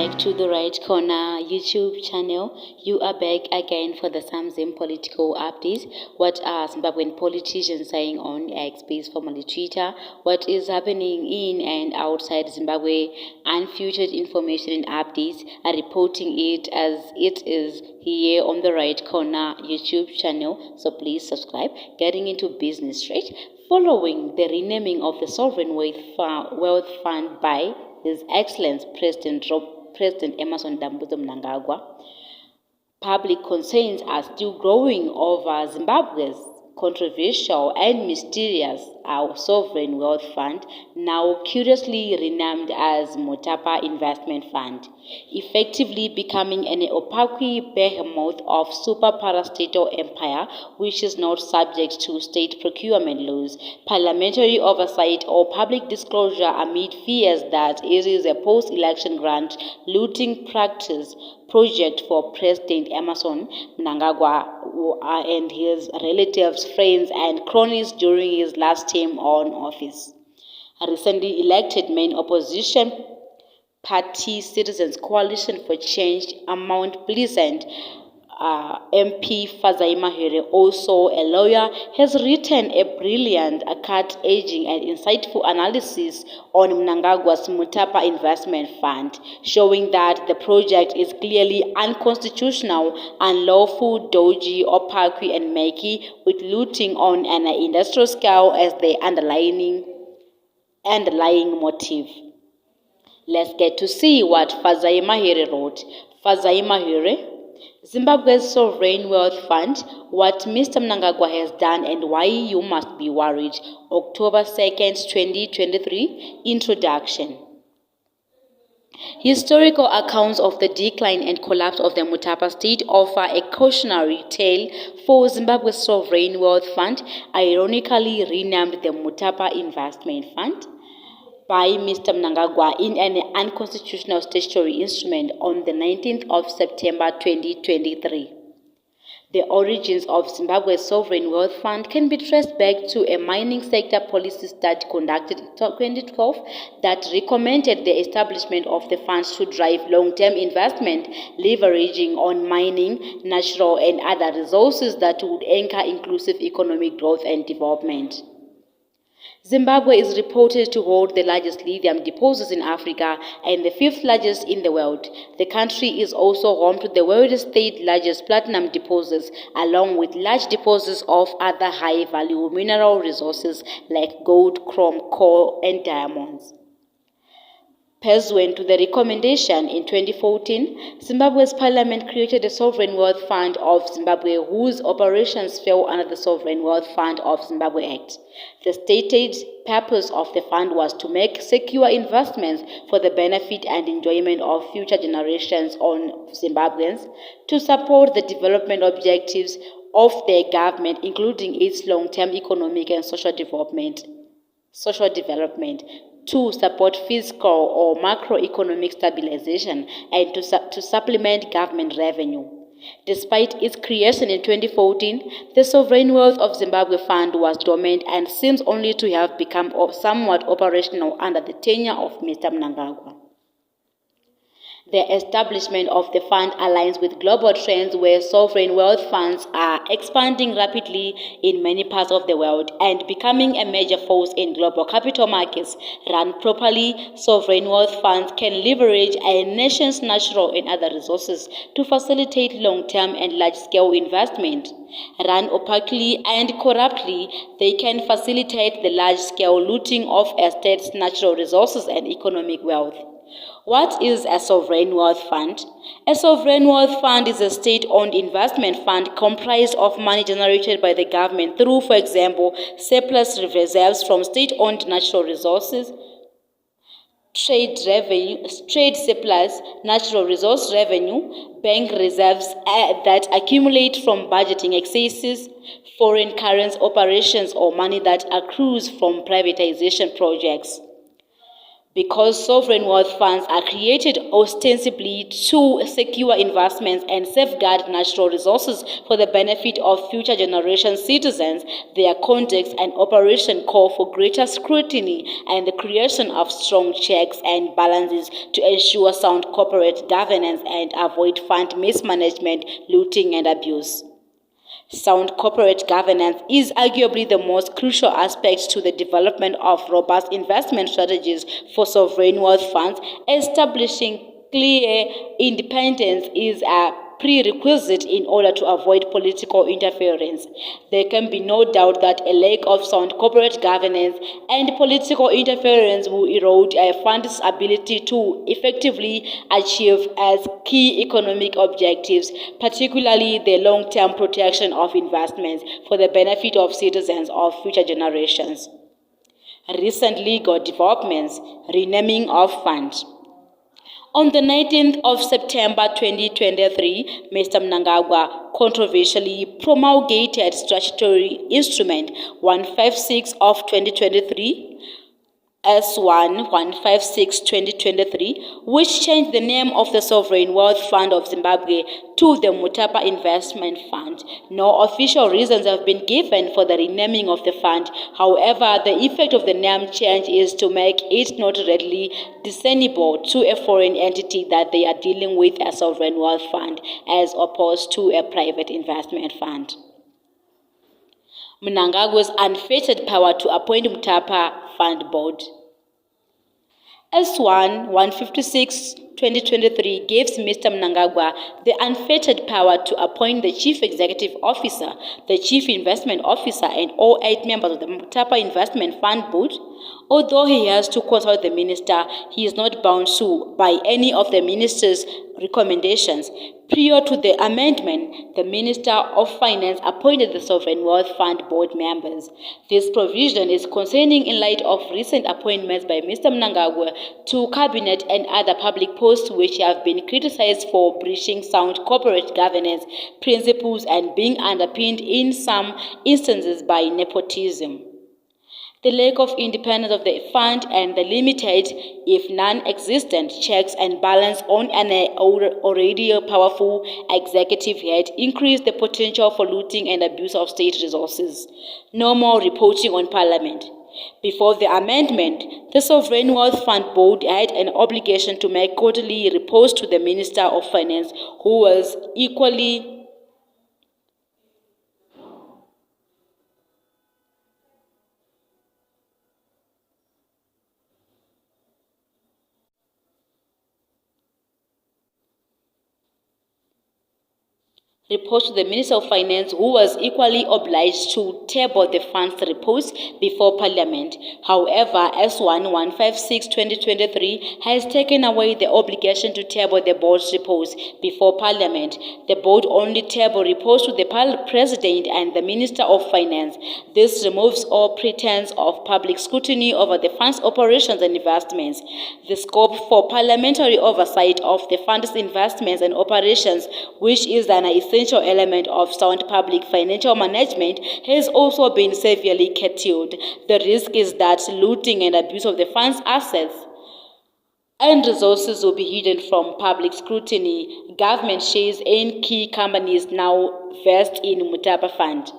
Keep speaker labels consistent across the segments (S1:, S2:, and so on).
S1: back to the Right Corner YouTube channel. You are back again for the Zim political updates. What are Zimbabwean politicians saying on X, formerly Twitter? What is happening in and outside Zimbabwe? Unfiltered information and updates are reporting it as it is here on the Right Corner YouTube channel. So please subscribe. Getting into business straight. Following the renaming of the Sovereign Wealth Fund by His Excellency President Mnangagwa, public concerns are still growing over Zimbabwe's controversial and mysterious Sovereign Wealth Fund, now curiously renamed as Mutapa Investment Fund, effectively becoming an opaque behemoth of super parastatal empire which is not subject to state procurement laws, parliamentary oversight or public disclosure amid fears that it is a post-election grant looting practice project for President Mnangagwa and his relatives, friends, and cronies during his last term on office. A recently elected main opposition party Citizens Coalition for Change, Mount Pleasant MP Fadzai MAHERE, also a lawyer, has written a brilliant, cutting-edge and insightful analysis on Mnangagwa's Mutapa Investment Fund, showing that the project is clearly unconstitutional, unlawful, dodgy, opaque, and murky, with looting on an industrial scale as the underlying motive. Let's get to see what Fadzai MAHERE wrote. Fadzai MAHERE, Zimbabwe's Sovereign Wealth Fund, what Mr. Mnangagwa has done and why you must be worried. October 2nd, 2023. Introduction. Historical accounts of the decline and collapse of the Mutapa state offer a cautionary tale for Zimbabwe's Sovereign Wealth Fund, ironically renamed the Mutapa Investment Fund by Mr. Mnangagwa in an unconstitutional statutory instrument on the 19th of September 2023. The origins of Zimbabwe's Sovereign Wealth Fund can be traced back to a mining sector policy study conducted in 2012 that recommended the establishment of the funds to drive long-term investment, leveraging on mining, natural and other resources that would anchor inclusive economic growth and development. Zimbabwe is reported to hold the largest lithium deposits in Africa and the 5th largest in the world. The country is also home to the world's 3rd largest platinum deposits, along with large deposits of other high-value mineral resources like gold, chrome, coal, and diamonds. Pursuant to the recommendation in 2014, Zimbabwe's parliament created the Sovereign Wealth Fund of Zimbabwe, whose operations fell under the Sovereign Wealth Fund of Zimbabwe Act. The stated purpose of the fund was to make secure investments for the benefit and enjoyment of future generations on Zimbabweans, to support the development objectives of their government, including its long-term economic and social development, to support fiscal or macroeconomic stabilization, and to supplement government revenue. Despite its creation in 2014, the Sovereign Wealth of Zimbabwe Fund was dormant and seems only to have become somewhat operational under the tenure of Mr. Mnangagwa. The establishment of the fund aligns with global trends where sovereign wealth funds are expanding rapidly in many parts of the world and becoming a major force in global capital markets. Run properly, sovereign wealth funds can leverage a nation's natural and other resources to facilitate long-term and large-scale investment. Run opacely and corruptly, they can facilitate the large-scale looting of a state's natural resources and economic wealth. What is a sovereign wealth fund? A sovereign wealth fund is a state-owned investment fund comprised of money generated by the government through, for example, surplus reserves from state-owned natural resources, trade surplus, natural resource revenue, bank reserves that accumulate from budgeting excesses, foreign currency operations, or money that accrues from privatization projects. Because sovereign wealth funds are created ostensibly to secure investments and safeguard natural resources for the benefit of future generation citizens, their conduct and operation call for greater scrutiny and the creation of strong checks and balances to ensure sound corporate governance and avoid fund mismanagement, looting, and abuse. Sound corporate governance is arguably the most crucial aspect to the development of robust investment strategies for sovereign wealth funds. Establishing clear independence is a prerequisite in order to avoid political interference. There can be no doubt that a lack of sound corporate governance and political interference will erode a fund's ability to effectively achieve as key economic objectives, particularly the long-term protection of investments for the benefit of citizens of future generations. Recent legal developments, renaming of funds. On the 19th of September 2023, Mr. Mnangagwa controversially promulgated Statutory Instrument 156 of 2023, S1 156/2023, which changed the name of the Sovereign Wealth Fund of Zimbabwe to the Mutapa Investment Fund. No official reasons have been given for the renaming of the fund. However, the effect of the name change is to make it not readily discernible to a foreign entity that they are dealing with a sovereign wealth fund as opposed to a private investment fund. Mnangagwa's unfettered power to appoint Mutapa Fund Board. S1 156/2023 gives Mr. Mnangagwa the unfettered power to appoint the Chief Executive Officer, the Chief Investment Officer, and all 8 members of the Mutapa Investment Fund Board. Although he has to consult the minister, he is not bound to by any of the minister's recommendations. Prior to the amendment, the Minister of Finance appointed the Sovereign Wealth Fund Board members. This provision is concerning in light of recent appointments by Mr. Mnangagwa to cabinet and other public posts which have been criticized for breaching sound corporate governance principles and being underpinned in some instances by nepotism. The lack of independence of the fund and the limited, if non-existent, checks and balance on an already powerful executive head increase the potential for looting and abuse of state resources. No more reporting on Parliament. Before the amendment, the Sovereign Wealth Fund Board had an obligation to make quarterly reports to the Minister of Finance, who was equally obliged to table the fund's reports before Parliament. However, S1 156/2023 has taken away the obligation to table the board's reports before Parliament. The board only table reports to the President and the Minister of Finance. This removes all pretense of public scrutiny over the fund's operations and investments. The scope for parliamentary oversight of the fund's investments and operations, which is an essential element of sound public financial management, has also been severely curtailed. The risk is that looting and abuse of the fund's assets and resources will be hidden from public scrutiny. Government shares in key companies now vest in Mutapa Fund.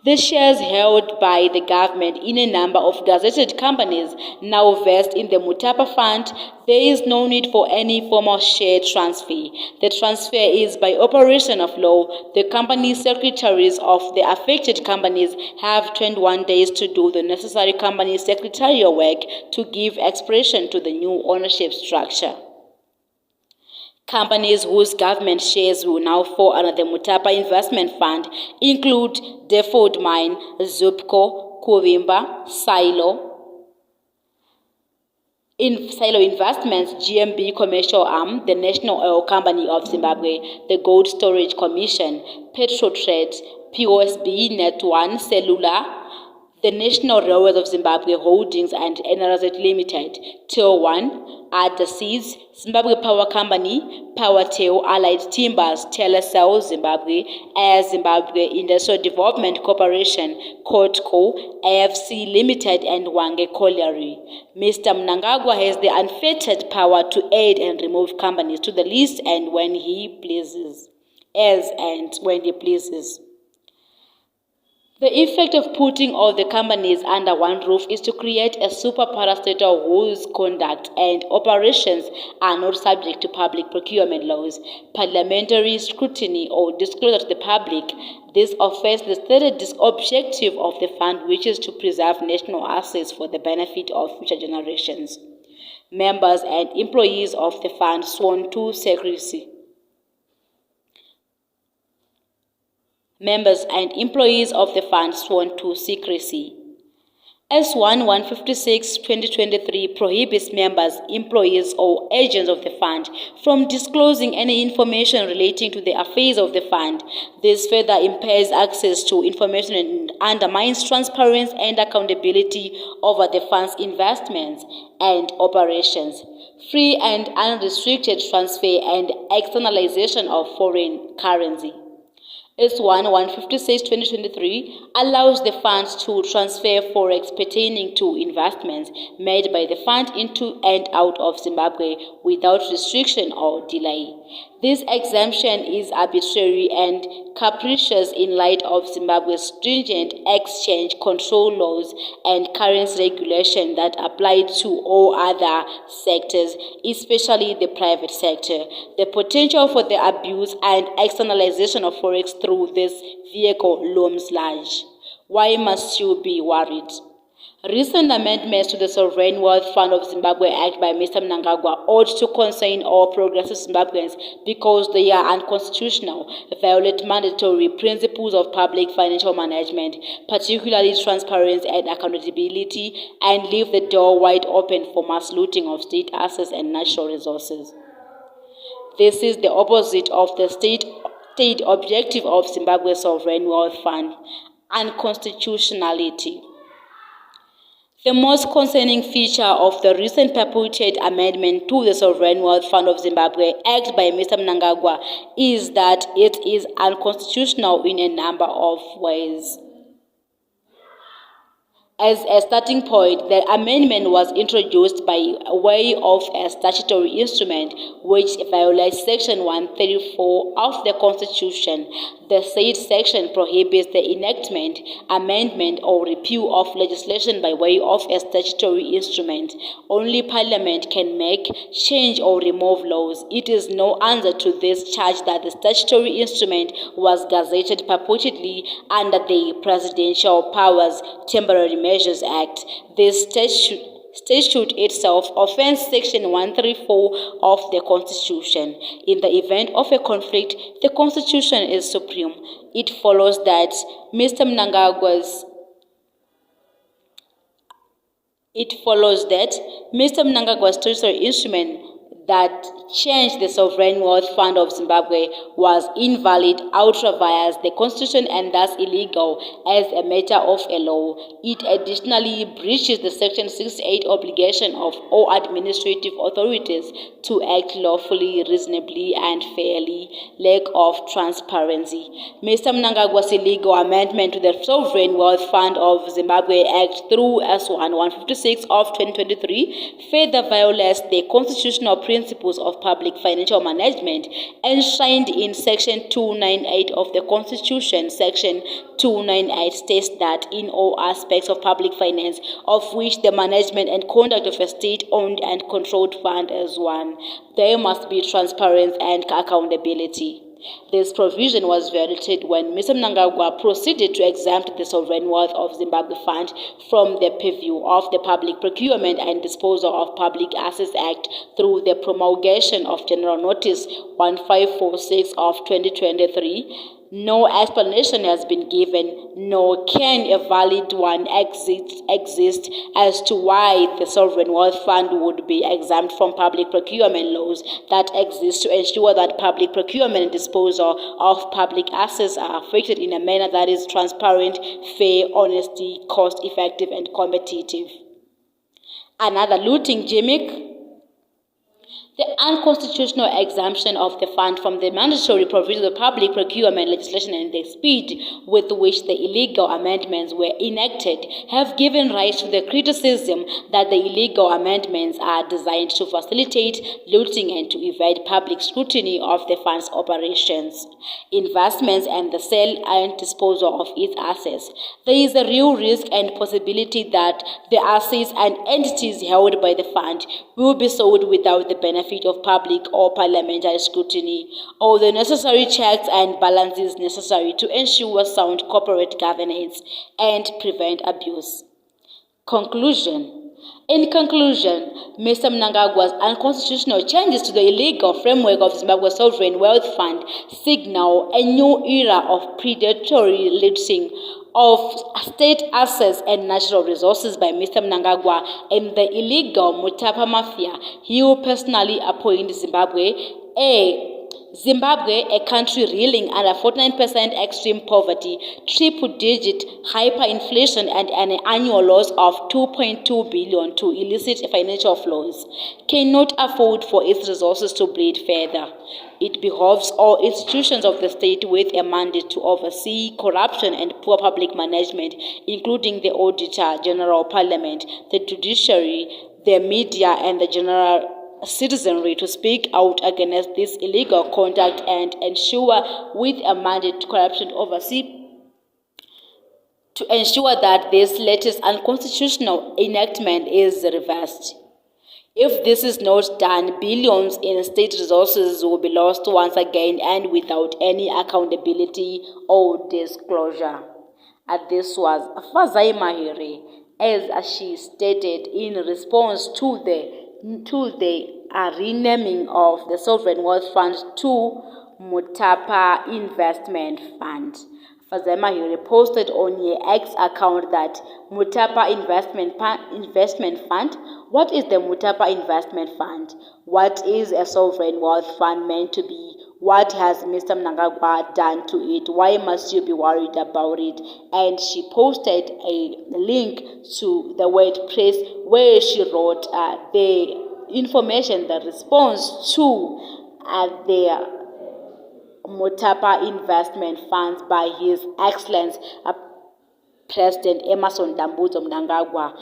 S1: The shares held by the government in a number of gazetted companies now vest in the Mutapa Fund. There is no need for any formal share transfer. The transfer is by operation of law. The company secretaries of the affected companies have 21 days to do the necessary company secretarial work to give expression to the new ownership structure. Companies whose government shares will now fall under the Mutapa Investment Fund include Deford Mine, Zupco, Kuvimba, Silo Investments, GMB Commercial Arm, the National Oil Company of Zimbabwe, the Gold Storage Commission, Petrotrade, POSB, Net1, Cellular, The National Railways of Zimbabwe Holdings and NRZ Limited, TO1, Seeds, Zimbabwe Power Company, Powertel, Allied Timbers, Telecel Zimbabwe, Air Zimbabwe Industrial Development Corporation, COTCO, AFC Limited, and Wange Colliery. Mr. Mnangagwa has the unfettered power to add and remove companies to the list and when he pleases, when he pleases. The effect of putting all the companies under one roof is to create a super parastatal whose conduct and operations are not subject to public procurement laws, parliamentary scrutiny, or disclosure to the public. This offends the stated objective of the fund, which is to preserve national assets for the benefit of future generations. Members and employees of the fund sworn to secrecy. Members and employees of the fund sworn to secrecy. S1 156/2023 prohibits members, employees, or agents of the fund from disclosing any information relating to the affairs of the fund. This further impairs access to information and undermines transparency and accountability over the fund's investments and operations. Free and unrestricted transfer and externalization of foreign currency. S1 156/2023 allows the funds to transfer forex pertaining to investments made by the fund into and out of Zimbabwe without restriction or delay. This exemption is arbitrary and capricious in light of Zimbabwe's stringent exchange control laws and currency regulation that apply to all other sectors, especially the private sector. The potential for the abuse and externalization of forex through this vehicle looms large. Why must you be worried? Recent amendments to the Sovereign Wealth Fund of Zimbabwe Act by Mr. Mnangagwa ought to concern all progressive Zimbabweans because they are unconstitutional, violate mandatory principles of public financial management, particularly transparency and accountability, and leave the door wide open for mass looting of state assets and natural resources. This is the opposite of the state objective of Zimbabwe's Sovereign Wealth Fund, unconstitutionality. The most concerning feature of the recent purported amendment to the Sovereign Wealth Fund of Zimbabwe Act by Mr. Mnangagwa is that it is unconstitutional in a number of ways. As a starting point, the amendment was introduced by way of a statutory instrument which violates Section 134 of the Constitution. The said section prohibits the enactment, amendment, or repeal of legislation by way of a statutory instrument. Only Parliament can make, change, or remove laws. It is no answer to this charge that the statutory instrument was gazetted purportedly under the Presidential Powers Temporary Measures Act. This statute itself offends Section 134 of the Constitution. In the event of a conflict, the Constitution is supreme. It follows that Mr. Mnangagwa's statutory instrument that changed the Sovereign Wealth Fund of Zimbabwe was invalid, ultra vires the Constitution, and thus illegal as a matter of a law. It additionally breaches the Section 68 obligation of all administrative authorities to act lawfully, reasonably, and fairly. Lack of transparency. Mr. Mnangagwa's illegal amendment to the Sovereign Wealth Fund of Zimbabwe Act through S1 156 of 2023 further violates the constitutional principles of public financial management enshrined in Section 298 of the Constitution. Section 298 states that in all aspects of public finance, of which the management and conduct of a state-owned and controlled fund is one, there must be transparency and accountability. This provision was violated when Mr. Mnangagwa proceeded to exempt the Sovereign Wealth of Zimbabwe Fund from the purview of the Public Procurement and Disposal of Public Assets Act through the promulgation of General Notice 1546 of 2023. No explanation has been given, nor can a valid one exist as to why the Sovereign Wealth Fund would be exempt from public procurement laws that exist to ensure that public procurement and disposal of public assets are effected in a manner that is transparent, fair, honest, cost-effective, and competitive. Another looting gimmick: the unconstitutional exemption of the fund from the mandatory provisions of public procurement legislation and the speed with which the illegal amendments were enacted have given rise to the criticism that the illegal amendments are designed to facilitate looting and to evade public scrutiny of the fund's operations, investments, and the sale and disposal of its assets. There is a real risk and possibility that the assets and entities held by the fund will be sold without the benefit of public or parliamentary scrutiny, or the necessary checks and balances necessary to ensure sound corporate governance and prevent abuse. Conclusion. In conclusion, Mr. Mnangagwa's unconstitutional changes to the illegal framework of Zimbabwe's Sovereign Wealth Fund signal a new era of predatory looting of state assets and natural resources by Mr. Mnangagwa and the illegal Mutapa Mafia. He will personally appoint Zimbabwe, a country reeling under 49% extreme poverty, triple-digit hyperinflation, and an annual loss of $2.2 billion to illicit financial flows, cannot afford for its resources to bleed further. It behoves all institutions of the state with a mandate to oversee corruption and poor public management, including the Auditor General, Parliament, the judiciary, the media, and the general citizenry, to speak out against this illegal conduct and ensure, with a mandate to corruption oversee, to ensure that this latest unconstitutional enactment is reversed. If this is not done, billions in state resources will be lost once again and without any accountability or disclosure. This was Fadzai Mahere, as she stated in response to the renaming of the Sovereign Wealth Fund to Mutapa Investment Fund. Fadzai Mahere posted on her X account that Mutapa Investment Fund. What is the Mutapa Investment Fund? What is a sovereign wealth fund meant to be? What has Mr. Mnangagwa done to it? Why must you be worried about it? And she posted a link to the WordPress where she wrote the information, the response to the Mutapa Investment Funds by His Excellency President Mnangagwa.